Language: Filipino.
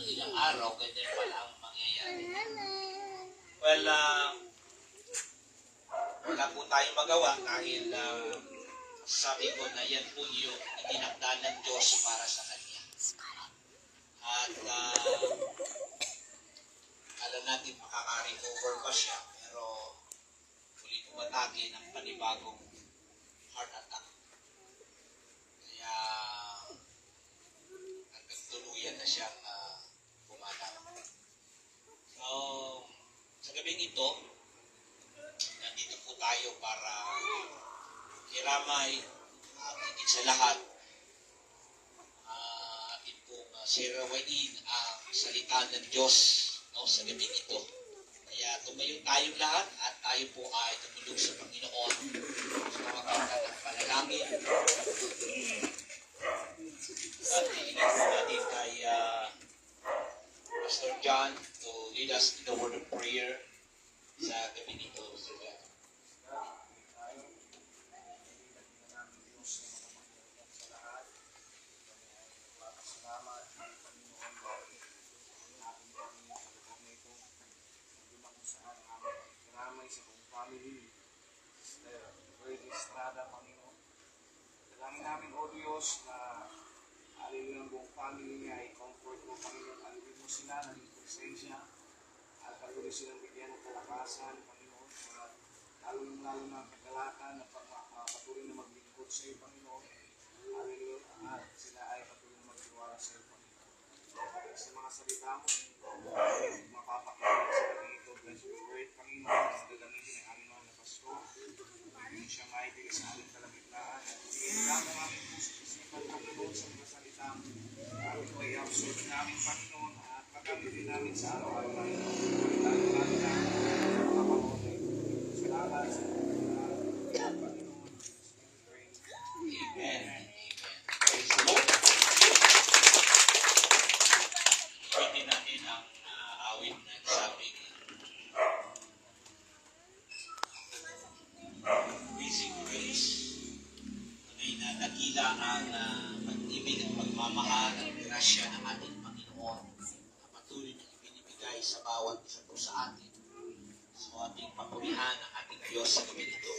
ilang araw, ganyan pala ang mangyayari. Well, wala po tayong magawa dahil sabi ko na yan po yung itinakda ng Diyos para sa Kanya. At alam natin makaka-recover pa siya, pero ulit umatake ng panibagong heart attack. Kaya nagtuluyan na siyang bumata. So, sa gabing ito, nandito po tayo para kiramay, higit sa lahat, atin pong sirawain ang salita ng Diyos sa gabing ito. Kaya tumayo tayong lahat at tayo po ay tumulog sa Panginoon sa mga kanta ng panalangin. At hihingin po natin kay Pastor John to lead us in the word of prayer sa gabing ito. Mr. John. Sa buong family, Sister Fred Estrada, Panginoon. Dalangin namin, O Diyos, na alin ng buong family niya ay comfort mo, Panginoon. Alin mo sila ng presensya at patuloy silang bigyan ng kalakasan, Panginoon. At lalo na kagalakan na patuloy na maglingkod sa iyo, Panginoon. Alin at sila ay patuloy na magtiwala sa iyo, Panginoon. Sa mga salita mo, mapapakita sa kami ito, bless your word, Panginoon. Gagamitin ang aming mga napasto. Pagiging siya maibigay sa aming kalagitnaan. At iilang ang aming puso isipan, Panginoon, sa mga salita mo. At ito ay absorb namin, Panginoon, at magamitin namin sa araw-araw, Panginoon. Lalo-lalo na sa mga panahon na ito. Salamat sa mga Panginoon. Amen. Praise the Lord. Pwede natin ang awit na sabing Amazing Grace. Tunay na dakila ang pag-ibig at pagmamahal at grasya ng ating Panginoon na patuloy na ibinibigay sa bawat isa po sa atin. So ating papurihan ang ating Diyos sa gabi nito.